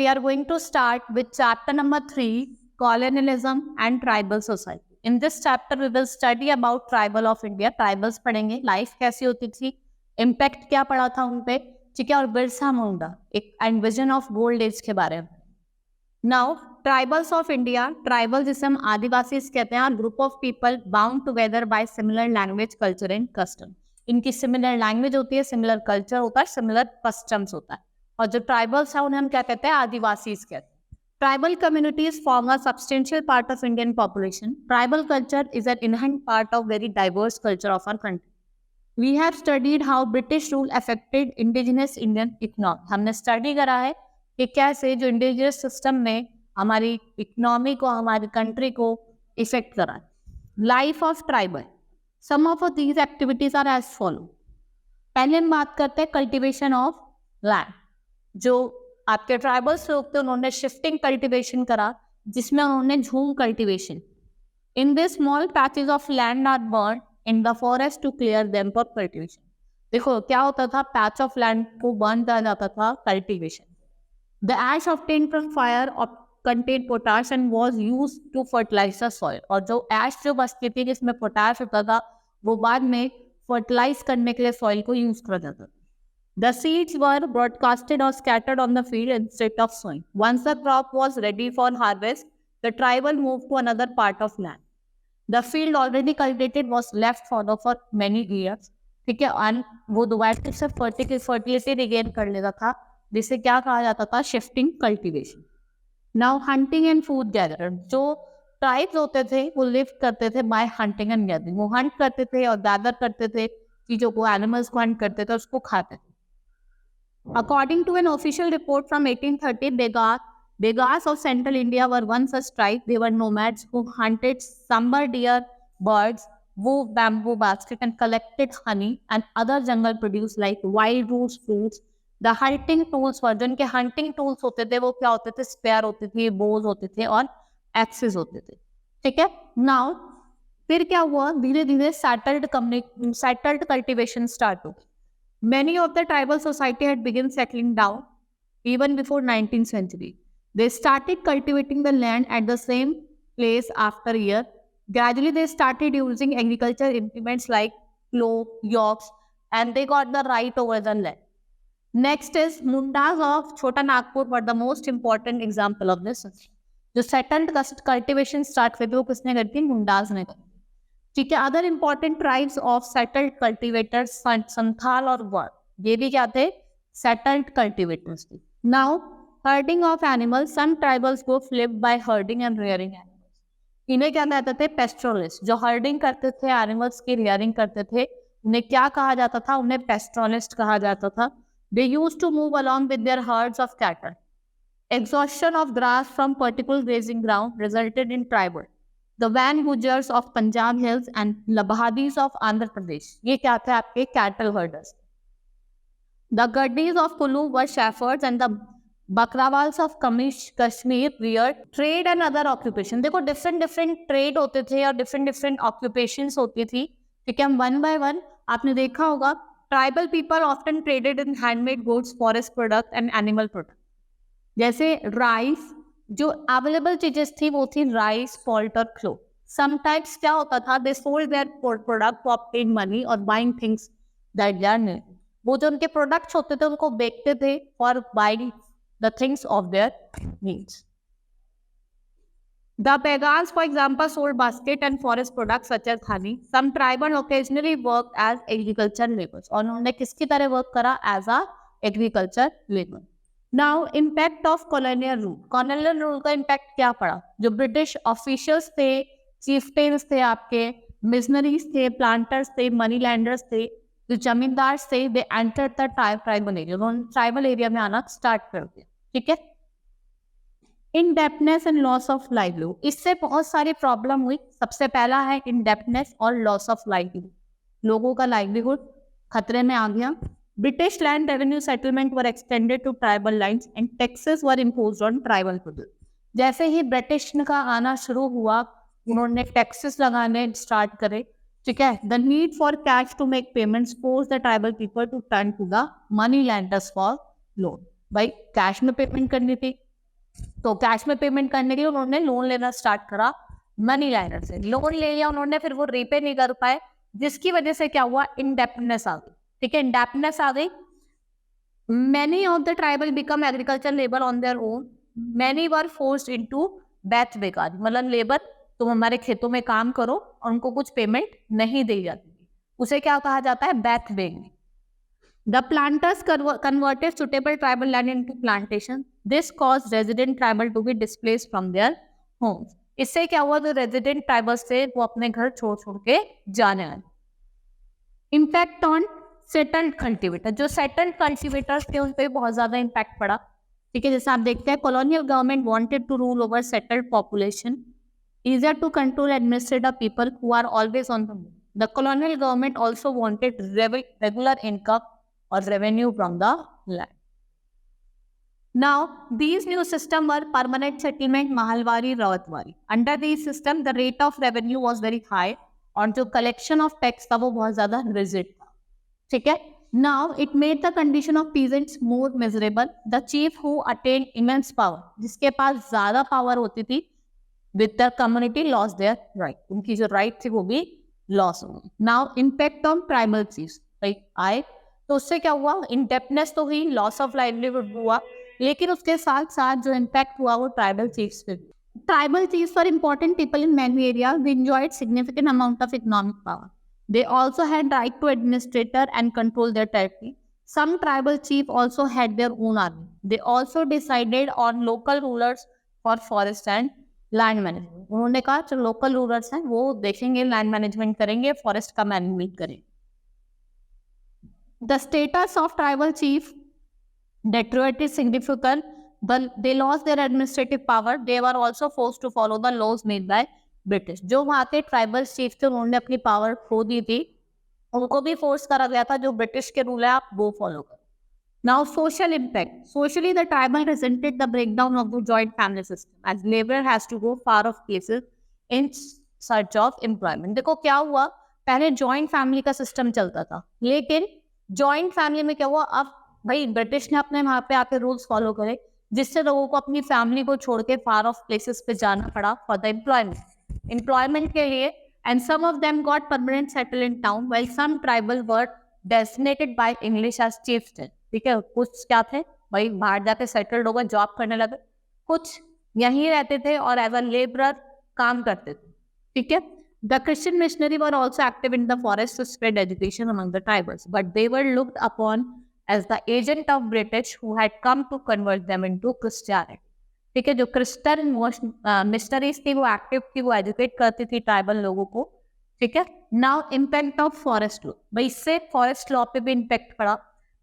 we are going to start with chapter number 3, colonialism and tribal society. In this chapter, we will study about tribal of India. Tribals पढ़ेंगे, life कैसी होती थी, impact क्या पड़ा था उन पे, ठीक है, और बिरसा मुंडा एक and vision of gold age के बारे में. Now tribals of India, tribal जिसे हम आदिवासी कहते हैं, group of people bound together by similar language, culture and custom. इनकी सिमिलर लैंग्वेज होती है, सिमिलर कल्चर होता है, सिमिलर कस्टम्स होता है. और जो ट्राइबल्स है उन्हें हम क्या कहते हैं, आदिवासी कहते हैं. Tribal communities form a substantial part of Indian population. Tribal culture is an inherent part of very diverse culture of our country. We have studied how British rule affected indigenous Indian economy. हमने study करा है कि कैसे जो indigenous system ने हमारी economy को, हमारी कंट्री को इफेक्ट करा. Life of tribal, some of these activities are as follow. पहले हम बात करते हैं कल्टीवेशन ऑफ लैंड. जो आपके ट्राइबल्स लोग थे उन्होंने शिफ्टिंग कल्टीवेशन करा, जिसमें उन्होंने jhum cultivation. In this small patches of land are burn in the forest to clear them for cultivation. देखो क्या होता था, पैच ऑफ लैंड को बर्न किया जाता था, cultivation. The ash obtained from fire contain potash and was used to fertilise the soil. और जो एश जो बचती थी जिसमें पोटाश होता था, वो बाद में फर्टिलाइज करने के लिए सॉइल को यूज किया जाता था. The seeds were broadcasted or scattered on the field instead of sowing. Once the crop was ready for harvest, the tribal moved to another part of land. The field already cultivated was left for many years. ठीक है, और वो दोबारा से fertility regain कर लेता था, जिसे क्या कहा जाता था, shifting cultivation. Now hunting and food gathering. जो ट्राइब्स होते थे वो लिव करते थे बाय हंटिंग एंड गैदरिंग. वो हंट करते थे और गैदर करते थे चीजों को, एनिमल्स को हंट करते थे, उसको खाते थे. According to an official report from 1830, Degas of central India were one such tribe. They were nomads who hunted sambar deer, birds, wove bamboo baskets, and collected honey and other jungle produce like wild roots, fruits. The hunting tools were, जो उनके hunting tools होते थे वो क्या होते थे, spare होते थे, बोज होते थे और एक्सेस होते थे. ठीक है. Now फिर क्या हुआ, धीरे धीरे settled कल्टीवेशन स्टार्ट हो. Many of the tribal society had begun settling down even before 19th century. They started cultivating the land at the same place after a year. Gradually, they started using agricultural implements like plow, yokes, and they got the right over the land. Next is Mundas of Chota Nagpur were the most important example of this. जो settled cultivation start हुए थे वो किसने करी थी, मुंडाज ने करी. ठीक है. Other important tribes of settled cultivators, Santhal और वर, ये भी क्या थे, सेटल्ड कल्टीवेटर्स थे. Now herding of animals. Some tribals को live by herding and rearing animals. इन्हें क्या कहते थे, पेस्टोरलिस्ट. जो हर्डिंग करते थे, एनिमल्स की रियरिंग करते थे, उन्हें क्या कहा जाता था, उन्हें पेस्टोरलिस्ट कहा जाता था. They used to move along with their herds of cattle. Exhaustion of grass from particular grazing ground resulted in tribal. The Van Gujars of Punjab Hills and Labhadis of Andhra Pradesh, ये क्या थे, आपके cattle herders. The Gaddis of Kulu were shepherds and the Bakrawals of Kashmir reared trade and other occupation. देखो different trade होते थे और different occupations होती थी. ठीक है, one by one आपने देखा होगा, tribal people often traded in handmade goods, forest product and animal product. जैसे राइस, जो अवेलेबल चीजेस थी वो थी राइस, सॉल्ट और क्लो. समटाइम्स क्या होता था, they sold their product to obtain money और buying things that they are need. वो जो उनके प्रोडक्ट्स होते थे उनको बेचते थे for buying the things of their needs. The Begars, for example, sold basket and forest products such as honey. Some tribal occasionally worked as agriculture laborers. और उन्होंने किसकी तरह वर्क करा, as a agriculture labour. Now impact of colonial rule. Colonial rule का impact क्या पड़ा, जो British officials थे, चीफटेन्स थे, आपके मिशनरीज थे, प्लांटर्स थे, मनी लैंडर्स थे, जो जमींदार थे, they enter the tribal area. उन्होंने ट्राइबल एरिया में आना स्टार्ट कर दिया. ठीक है. इनडेप्थनेस एंड लॉस ऑफ लाइवलीहुड. इससे बहुत सारी प्रॉब्लम हुई. सबसे पहला है इनडेप्थनेस और लॉस ऑफ लाइवलीहुड. लोगों का लाइवलीहुड खतरे में आ गया. British land revenue settlement were extended to tribal lands and taxes were imposed on tribal people. जैसे ही ब्रिटिश का आना शुरू हुआ, उन्होंने टैक्सेस लगाने स्टार्ट करे. ठीक है. The need for cash to make payments forced the tribal people to turn to the money lenders for loan. भाई कैश में पेमेंट करनी थी, तो कैश में पेमेंट करने के लिए उन्होंने लोन लेना स्टार्ट करा मनी लैंडर से। लोन ले लिया उन्होंने, फिर वो रीपे नहीं कर पाए, जिसकी वजह से क्या हुआ, इंडेप्टनेस आ गई। ठीक है, इंडेप्टनेस आ गई। Many of the tribal become agricultural labor on their own. Many were forced into batch बेकार, मतलब लेबर तुम हमारे खेतों में काम करो और उनको कुछ पेमेंट नहीं दी जाती थी, उसे क्या कहा जाता है, बैथ begging. The planters converted suitable tribal land into plantation. This caused resident tribal to be displaced from their homes. इससे क्या हुआ, जो रेजिडेंट ट्राइबल्स थे वो अपने घर छोड़ छोड़ के जाने लगे। इम्पैक्ट ऑन सेटल्ड कल्टीवेटर, जो सेटल्ड कल्टीवेटर्स थे उन पे बहुत ज्यादा इम्पैक्ट पड़ा। ठीक है, जैसे आप देखते हैं, colonial government wanted to rule over settled population, easier to control administrative people who are always on the move. The colonial government also wanted regular income or revenue from the land. Now, these new systems were permanent settlement, Mahalwari, Rawatwari. Under these systems, the rate of revenue was very high और जो collection of tax था वो बहुत ज़्यादा rigid था। ठीक है, now it made the condition of peasants more miserable. The chief who attained immense power, जिसके पास ज़्यादा power होती थी, with the community lost their right. उनकी जो right थी वो भी loss हो गई। Now impact on tribal chiefs, right? आए तो उससे क्या हुआ, indebtedness तो हुई, loss of livelihood हुआ, लेकिन उसके साथ साथ जो impact हुआ वो tribal chiefs पे भी। Tribal chiefs were important people in many areas. They enjoyed significant amount of economic power. They also had right to administrator and control their territory. Some tribal chief also had their own army. They also decided on local rulers for forest and land management. उन्होंने कहा जो local rulers हैं वो देखेंगे, land management करेंगे, forest का management करेंगे। The status of tribal chief deteriorated significantly. They lost their administrative power. They were also forced to follow the laws made by British. जो वहाँ के ट्राइबल चीफ थे उन्होंने अपनी पावर खो दी थी, उनको भी फोर्स करा गया था जो ब्रिटिश के रूल है आप वो फॉलो करो। Now, social impact. Socially, the tribal resented the breakdown of the joint family system as labor has to go far off places in search of employment. देखो क्या हुआ, पहले joint family का system चलता था, लेकिन joint family में क्या हुआ, अब भाई ब्रिटिश ने अपने वहाँ पे आके रूल्स फॉलो करे, जिससे लोगों को अपनी फैमिली को छोड़ के फार ऑफ प्लेसेस पे जाना पड़ा फॉर द एम्प्लॉयमेंट के लिए। And some of them got permanent settle in town while some tribal were designated by English as chieftain. ठीक है, कुछ क्या थे भाई बाहर जाके सेटल्ड हो गए, जॉब करने लगे, कुछ यहीं रहते थे और एज अ लेबरर काम करते थे। ठीक है, the Christian missionary were also active in the forest to spread education among the tribals, but they were looked upon as the agent of British who had come to convert them into Christianity. ठीक है, जो Christian missionaries थी वो active थी, वो educate करती थी tribal लोगों को। ठीक है, now impact of forest law, भाई इससे फॉरेस्ट लॉ पे भी इम्पैक्ट पड़ा।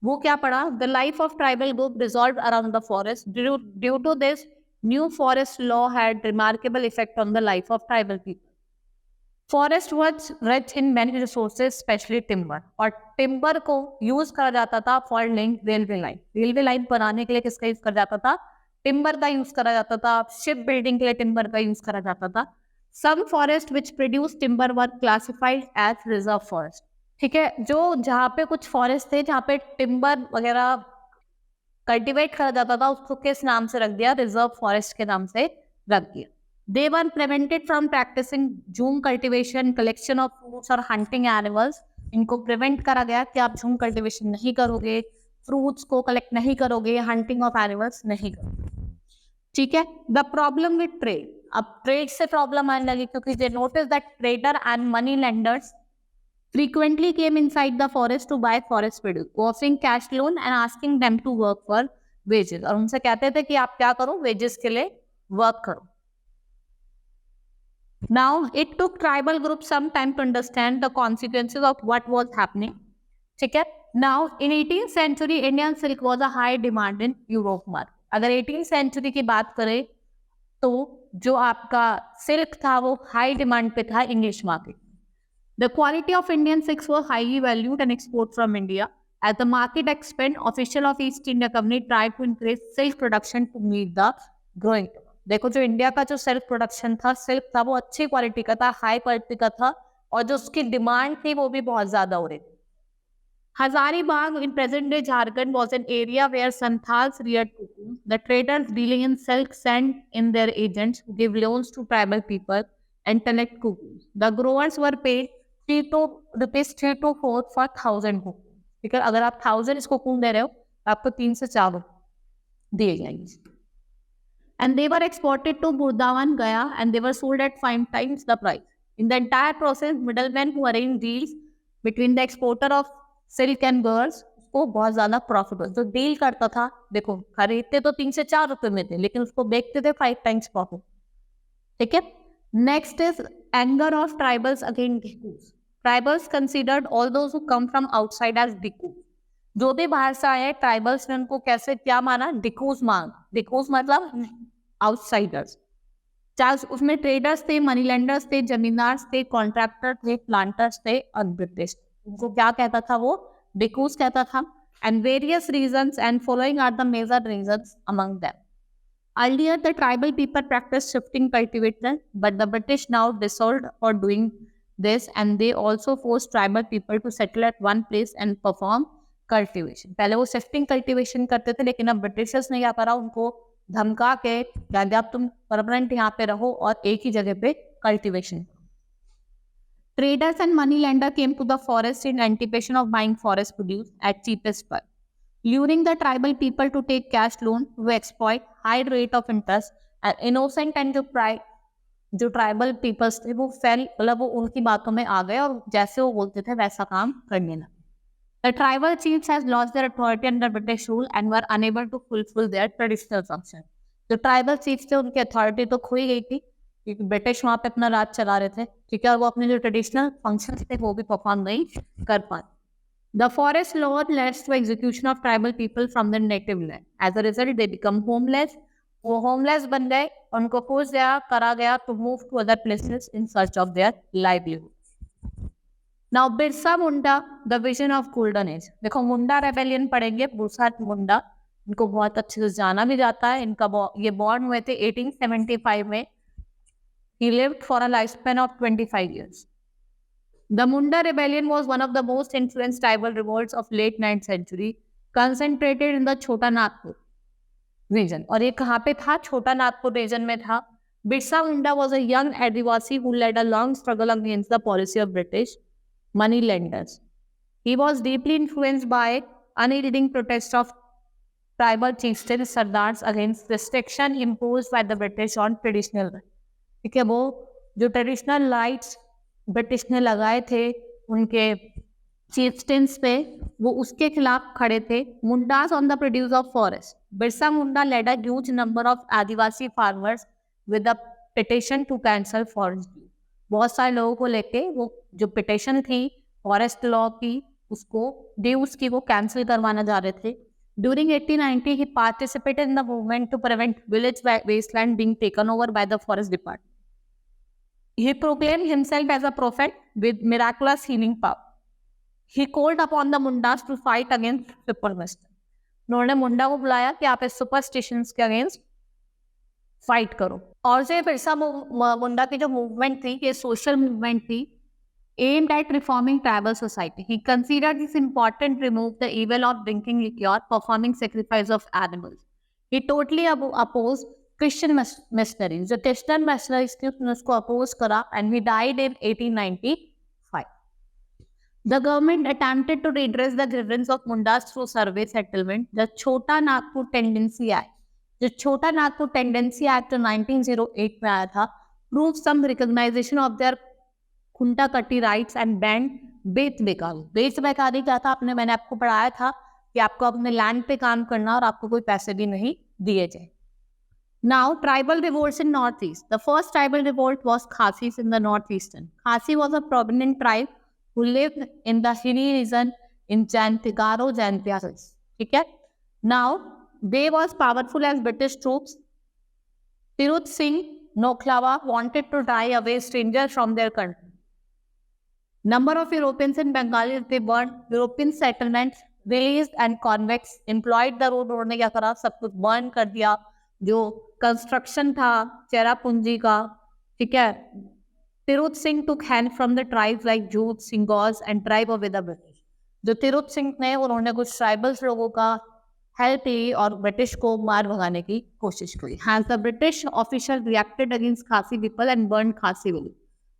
वो क्या पड़ा, the life of tribal group resolve around the forest. Due to this new forest law had remarkable effect on the life of tribal people. Forest was rich in many resources specially timber, और timber को use करा जाता था for link railway line. Railway line बनाने के लिए किसका use करा जाता था, टिम्बर का यूज करा जाता था। शिप बिल्डिंग के लिए टिम्बर का यूज करा जाता था। Some forest which produce timber were classified as reserve forest. ठीक है, जो जहाँ पे कुछ फॉरेस्ट थे जहाँ पे टिम्बर वगैरह कल्टीवेट करा जाता था उसको किस नाम से रख दिया, रिजर्व फॉरेस्ट के नाम से रख दिया। दे वर प्रिवेंटेड फ्रॉम प्रैक्टिसिंग झूम कल्टीवेशन, कलेक्शन ऑफ फ्रूट्स और हंटिंग एनिमल्स। इनको प्रिवेंट करा गया कि आप झूम कल्टीवेशन नहीं करोगे, फ्रूट्स को कलेक्ट नहीं करोगे, हंटिंग ऑफ एनिमल्स नहीं करोगे। ठीक है, द प्रॉब्लम विद ट्रेड, अब ट्रेड से प्रॉब्लम आने लगी क्योंकि दे notice that trader and money lenders frequently came inside the forest to buy forest produce, offering cash loan and asking them to work for wages। और उनसे कहते थे कि आप क्या करो, wages के लिए work करो। Now it took tribal groups some time to understand the consequences of what was happening। ठीक है, now in 18th century Indian silk was a high demand in Europe market। अगर 18th century की बात करें तो जो आपका सिल्क था वो हाई डिमांड पे था English market. The quality of Indian silks was highly valued and exported from India. As the market expanded, officials of East India Company tried to increase silk production to meet the growing demand। देखो जो India का जो silk production था, silk था वो अच्छी quality का था, हाई क्वालिटी का था, और जो उसकी डिमांड थी वो भी बहुत ज्यादा हो रही थी। Hazaribagh in present-day Jharkhand was an area where Santhals reared cuckoos. The traders dealing in silk sent in their agents who give loans to tribal people and collect cuckoos. The growers were paid 3 to 4 for 1,000 cuckoos. ठीक है, अगर आप 1,000 cocoon दे रहे हो तो आपको 3 से 4 दिए जाएंगे. And they were exported to Burdawan, Gaya, and they were sold at 5 times the price. In the entire process, middlemen who arranged deals between the exporter of silk and girls उसको बहुत ज्यादा प्रॉफिटेबल, जो deal करता था, देखो खरीदते तो 3 से 4 रुपए में थे लेकिन उसको बेचते थे 5 टाइम्स प्रॉफिट. ठीक है. Next is anger of tribals against dikus. Tribals considered all those who come from outside as dikus. जो भी बाहर से आए ट्राइबल्स ने उनको कैसे क्या माना? डिकूज माना. डिकूज मतलब आउटसाइडर्स. चाहे उसमें ट्रेडर्स थे, मनी लेंडर्स थे, जमींदार थे, कॉन्ट्रैक्टर थे, प्लांटर्स थे और ब्रिटिश. उनको क्या कहता था? वो डिकूज कहता था. And various reasons and following are the major reasons among them. Earlier, the tribal people practiced shifting cultivation, but the British now dissolved for doing this, and they also forced tribal people to settle at one place and perform cultivation. पहले वो shifting cultivation करते थे, लेकिन अब Britishers ने क्या करा? उनको धमका के कहते अब तुम परमानेंट यहाँ पे रहो और एक ही जगह पे cultivation. Traders and money lender came to the forest in anticipation of buying forest produce at cheapest price, luring the tribal people to take cash loan to exploit high rate of interest. And innocent and जो tribal peoples थे वो fail, मतलब वो उनकी बातों में आ गए और जैसे वो बोलते थे वैसा काम करने लगे. The tribal chiefs has lost their authority under British rule and were unable to fulfill their traditional function. जो ट्राइबल चीफ्स थे उनकी अथॉरिटी तो खोई गई थी क्योंकि ब्रिटिश वहां पे अपना राज चला रहे थे. ठीक है, और वो अपने जो ट्रेडिशनल फंक्शन थे वो भी परफॉर्म नहीं कर पाए. The forest law leads to execution of tribal people from the native land. As a result they become homeless. वो होमलेस बन गए, उनको फोर्स करा गया to move to other places in search of their livelihood. Now Birsa Munda, the vision of golden age. देखो Munda rebellion पढ़ेंगे, बिरसा मुंडा, इनको बहुत अच्छे से जाना भी जाता है. इनका ये बॉर्न हुए थे 1875 में. He lived for a lifespan of 25 years. The Munda Rebellion was one of the most influenced tribal revolts of late 9th century, concentrated in the Chota Nagpur region. और ये कहाँ पे था? छोटा नागपुर region में था. Birsa Munda was a young Adivasi who led a long struggle against the policy of British money lenders. He was deeply influenced by unyielding protests of tribal chieftains, sardars against restriction imposed by the British on traditional rights. ठीक है, वो जो traditional rights British ने लगाए थे उनके chieftains पे, वो उसके खिलाफ खड़े थे. Mundas on the produce of forest. Birsa Munda led a huge number of adivasi farmers with a petition to cancel forest due. बहुत सारे लोगों को लेके वो जो पिटिशन थी फॉरेस्ट लॉ की, उसको ड्यूज की, वो कैंसिल करवाना जा रहे थे. During 1890, he participated in the movement to prevent village wasteland being taken over by the forest department. He proclaimed himself as a prophet with miraculous healing power. He called upon the Mundas to fight against superstition. उन्होंने मुंडा को बुलाया कि आप इस superstitions के against fight करो. और जो बिरसा मुंडा की जो मूवमेंट थी, ये सोशल मूवमेंट थी aimed at reforming tribal society. He considered this important to remove the evil of drinking liquor, performing sacrifice of animals. He totally opposed Christian missionaries. The Christian missionaries थे उसने उसको oppose करा, and he died in 1895. The government attempted to redress the grievance of Mundas through survey settlement. The Chota Nagpur Tendency Act, जो छोटा Nagpur tendency act 1908 में आया था, proved some recognition of their खुंटा कट्टी राइट्स एंड बैंड बेच बेकारी. बेच बेकारी क्या था? मैंने आपको पढ़ाया था कि आपको अपने लैंड पे काम करना और आपको कोई पैसे भी नहीं दिए जाए. Now tribal revolts in north east. The first tribal revolt was Khasis in the north eastern. Khasi was a prominent tribe who lived in the hilly region in Garo Jaintia. ठीक है. Now they was powerful as British troops. Tirot Sing Nongkhlaw wanted to drive away strangers from their country. Number of Europeans in Bengal, they burned European settlements, released and convicts, employed the road. उन्होंने क्या करा? सब कुछ burn कर दिया. जो construction था चेरापूंजी का, ठीक है. Tirut Singh took hand from the tribes like Jute, Singos and tribe of the British. जो तिरुत सिंह ने, उन्होंने कुछ ट्राइबल्स लोगों का हेल्प ली और ब्रिटिश को मार भगाने की कोशिश की। Has the British official reacted against खासी पीपल एंड बर्न खासी विलेज।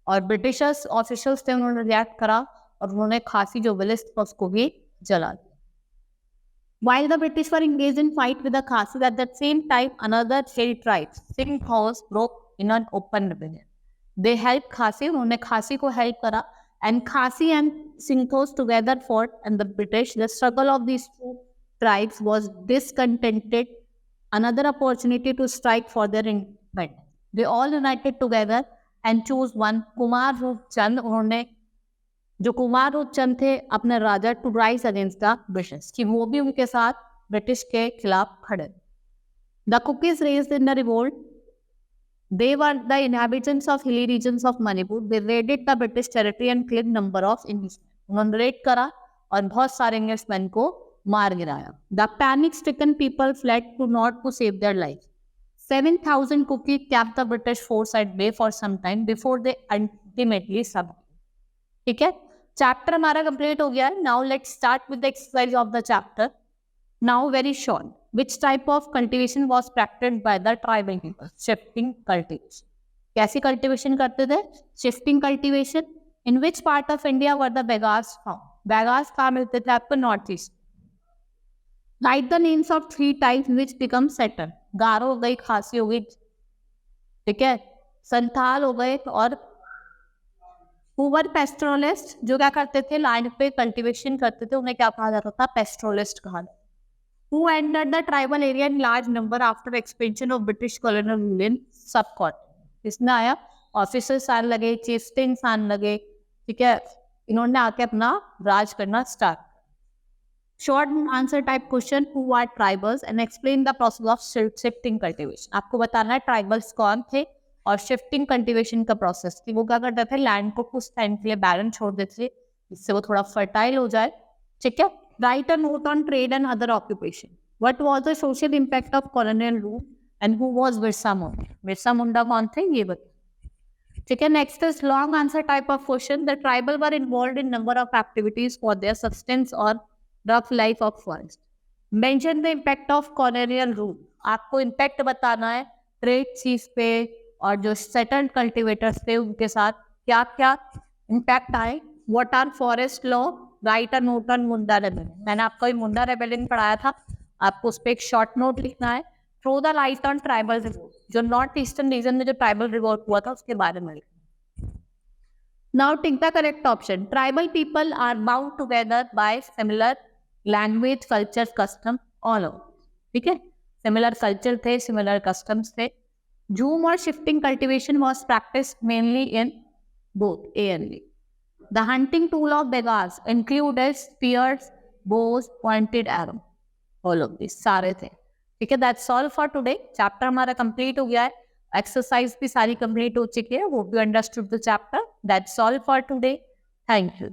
और ब्रिटिशर्स ऑफिशियल्स थे, उन्होंने रिएक्ट करा और उन्होंने खासी जो विलेज था उसको भी जला दिया। While the British were engaged in fight with the Khasis, at that same time, another hill tribe, Singhos, broke in an open rebellion. They helped Khasi, उन्होंने खासी को help करा, and Khasi and Singhos together fought, and the British. The struggle of these two tribes was discontented, another opportunity to strike for their independence. They all united together and chose one, Kumar Rup Chand. उन्होंने जो कुमार रूपचंद थे अपने राजा to rise against the British, कि वो भी उनके साथ ब्रिटिश के खिलाफ खड़े। The Kukis raised in the revolt, they were the inhabitants of hilly regions of Manipur, they raided the British territory and killed number of Englishman. उन्होंने रेड करा और बहुत सारे इंग्लिशमैन को मार गिराया। The panic stricken people fled to north to save their life. 7,000 Kuki kept the British force at bay for some time before they ultimately submitted. ठीक है, चैप्टर हमारा कंप्लीट हो गया है। Now let's start with the exercise of the chapter. Now very short, which type of cultivation was practised by the tribal people? Shifting cultivation. कैसी cultivation करते थे? Shifting cultivation. In which part of India were the Baigas found? Baigas कहाँ मिलते थे आपको? North east. Write the names of 3 types which become settle. Garo हो गई, खासी हो गई, ठीक है, संथाल हो गए, और हुवर पेस्ट्रोलिस्ट, जो क्या करते थे? लैंड पे कल्टीवेशन करते थे, उन्हें क्या कहा जाता था? पेस्ट्रोलिस्ट कहा जाता। Who entered the tribal area in large number after expansion of British colonial rule in subcontinent? इसमें आया, ऑफिसर्स आने लगे, चीफ्टेन्स आने लगे, ठीक है, इन्होंने आके अपना राज करना start. Short answer type question, who are tribals and explain the process of shifting cultivation. आपको बताना है ट्राइबल्स कौन थे और शिफ्टिंग कल्टीवेशन का प्रोसेस थी। वो क्या करते थे? लैंड को कुछ टाइम के लिए बैरन छोड़ देते थे, जिससे वो थोड़ा फर्टाइल हो जाए, ठीक है। Write a note on trade and other occupation. What was the social impact of colonial rule and who was Birsa Munda? Birsa Munda कौन थे? ये बताओ, ठीक है। Next is long answer type of question. The tribal were involved in number of activities for their sustenance और rough life of forest. Mention the impact of colonial rule. आपको impact बताना है ट्रेड चीज पे और जो सेटल्ड कल्टीवेटर्स थे उनके साथ क्या क्या इम्पैक्ट आए। What are forest law? Write a note on Munda rebellion. मैंने आपको ये मुंडा रेबेलियन पढ़ाया था, आपको उस पर एक शॉर्ट नोट लिखना है। Throw the light on tribal revolt, जो नॉर्थ ईस्टर्न रीजन में जो ट्राइबल रिवोल्ट हुआ था उसके बारे में लिखना। Now tick the correct option. Tribal people are bound together by similar language, culture, custom all over, ठीक है, सिमिलर कल्चर थे, सिमिलर कस्टम्स थे। Zoom or shifting cultivation was practiced mainly in both A and B. The hunting tool of Begas included spears, bows, pointed arrow. All of these सारे थे, ठीक है। That's all for today. Chapter हमारा complete हो गया है, exercise भी सारी complete हो चुकी है। Hope you understood the chapter. That's all for today. Thank you.